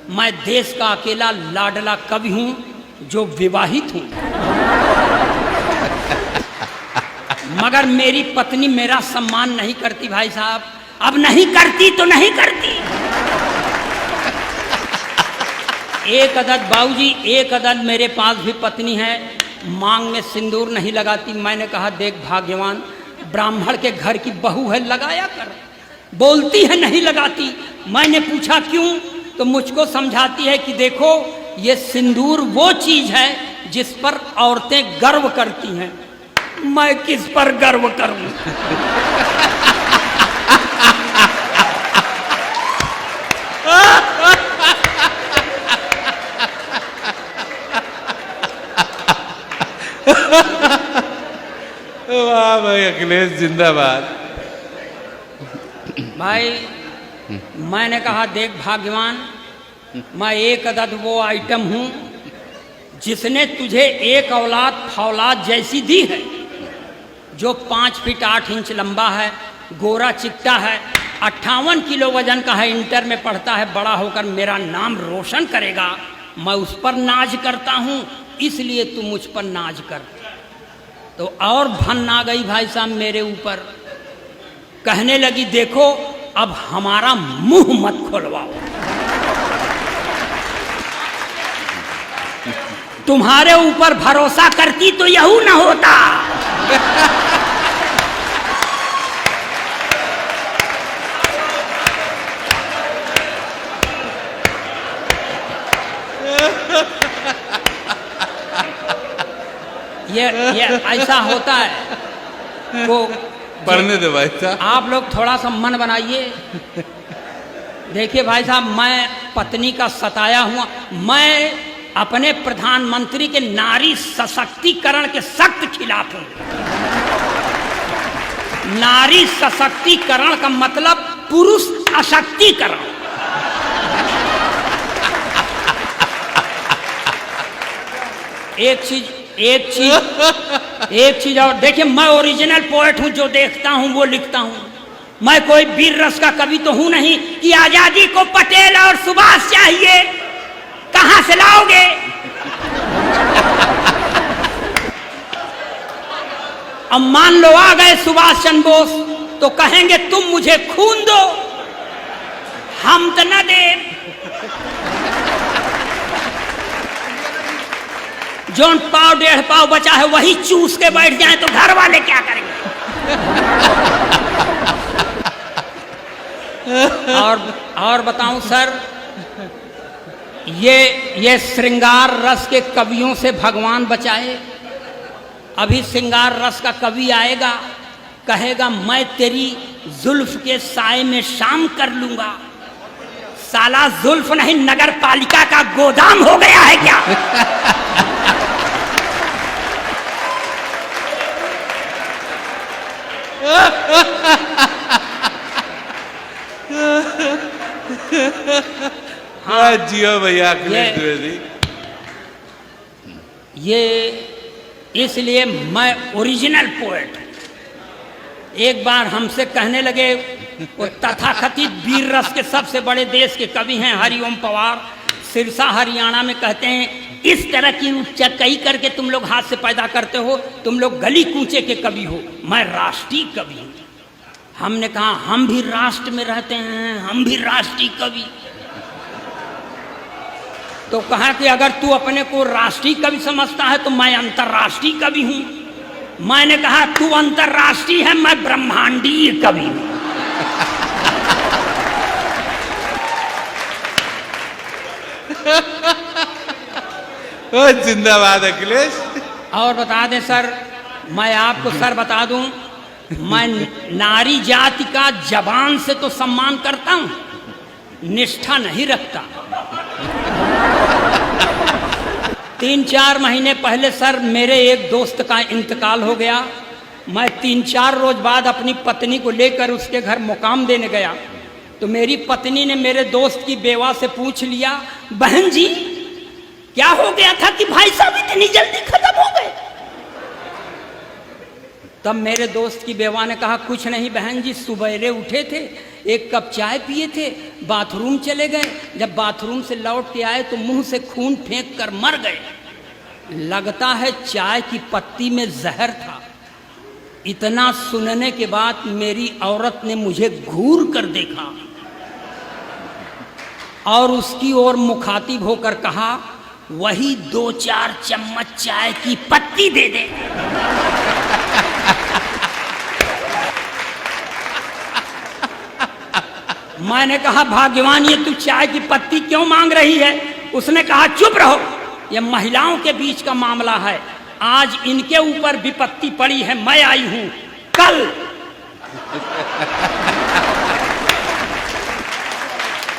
मैं देश का अकेला लाडला कवि हूं जो विवाहित हूं, मगर मेरी पत्नी मेरा सम्मान नहीं करती भाई साहब। अब नहीं करती तो नहीं करती। एक अदद बाबूजी, एक अदद मेरे पास भी पत्नी है, मांग में सिंदूर नहीं लगाती। मैंने कहा देख भाग्यवान, ब्राह्मण के घर की बहू है, लगाया कर। बोलती है नहीं लगाती। मैंने पूछा क्यों, तो मुझको समझाती है कि देखो ये सिंदूर वो चीज है जिस पर औरतें गर्व करती हैं। मैं किस पर गर्व करूं? वाह भाई, अखिलेश जिंदाबाद। भाई मैंने कहा देख भाग्यवान, मैं एक अदद वो आइटम हूं जिसने तुझे एक औलाद फौलाद जैसी दी है, जो 5 फीट 8 इंच लंबा है, गोरा चिट्टा है, 58 किलो वजन का है, इंटर में पढ़ता है, बड़ा होकर मेरा नाम रोशन करेगा। मैं उस पर नाज करता हूं, इसलिए तू मुझ पर नाज कर। तो और भन आ गई भाई साहब मेरे ऊपर। कहने लगी देखो अब हमारा मुंह मत खोलवाओ, तुम्हारे ऊपर भरोसा करती तो यहू ना होता। ये ऐसा होता है। तो पढ़ने दे भाई साहब, आप लोग थोड़ा सा मन बनाइए। देखिए भाई साहब, मैं पत्नी का सताया हुआ, मैं अपने प्रधानमंत्री के नारी सशक्तिकरण के सख्त खिलाफ हूं। नारी सशक्तिकरण का मतलब पुरुष अशक्तिकरण। एक चीज और देखिए, मैं ओरिजिनल पोएट हूं, जो देखता हूं वो लिखता हूं। मैं कोई वीर रस का कवि तो हूं नहीं कि आजादी को पटेल और सुभाष चाहिए, कहां से लाओगे? अब मान लो आ गए सुभाष चंद्र बोस, तो कहेंगे तुम मुझे खून दो, हम तो न दे। जोन पाव 1.5 पाव बचा है वही चूस के बैठ जाए तो घर वाले क्या करेंगे? और बताऊं सर, ये श्रृंगार रस के कवियों से भगवान बचाए। अभी श्रृंगार रस का कवि आएगा, कहेगा मैं तेरी जुल्फ के साए में शाम कर लूंगा। साला जुल्फ नहीं, नगर पालिका का गोदाम हो गया है क्या? हाँ जियो भैया अखिलेश द्विवेदी। ये इसलिए मैं ओरिजिनल पोएट। एक बार हमसे कहने लगे, वो तथाकथित वीर रस के सबसे बड़े देश के कवि हैं हरिओम पवार, सिरसा हरियाणा में, कहते हैं इस तरह की उच्चकई करके तुम लोग हाथ से पैदा करते हो, तुम लोग गली कूचे के कवि हो, मैं राष्ट्रीय कवि हूं। हमने कहा हम भी राष्ट्र में रहते हैं, हम भी राष्ट्रीय कवि। तो कहा कि अगर तू अपने को राष्ट्रीय कवि समझता है तो मैं अंतर्राष्ट्रीय कवि हूं। मैंने कहा तू अंतर्राष्ट्रीय है, मैं ब्रह्मांडीय कवि हूं। जिंदाबाद अखिलेश। और बता दें सर, मैं आपको सर बता दूं, मैं नारी जाति का जबान से तो सम्मान करता हूं, निष्ठा नहीं रखता। 3-4 महीने पहले सर मेरे एक दोस्त का इंतकाल हो गया। मैं 3-4 रोज बाद अपनी पत्नी को लेकर उसके घर मुकाम देने गया, तो मेरी पत्नी ने मेरे दोस्त की बेवा से पूछ लिया, बहन जी क्या हो गया था कि भाई साहब इतनी जल्दी खत्म हो गए? तब मेरे दोस्त की बेवा ने कहा, कुछ नहीं बहन जी, सुबेरे उठे थे, एक कप चाय पिए थे, बाथरूम चले गए, जब बाथरूम से लौट के आए तो मुंह से खून फेंक कर मर गए। लगता है चाय की पत्ती में जहर था। इतना सुनने के बाद मेरी औरत ने मुझे घूर कर देखा और उसकी ओर मुखातिब होकर कहा, वही 2-4 चम्मच चाय की पत्ती दे दे। मैंने कहा, भाग्यवान, ये तू चाय की पत्ती क्यों मांग रही है? उसने कहा, चुप रहो, ये महिलाओं के बीच का मामला है, आज इनके ऊपर विपत्ति पड़ी है, मैं आई हूं कल।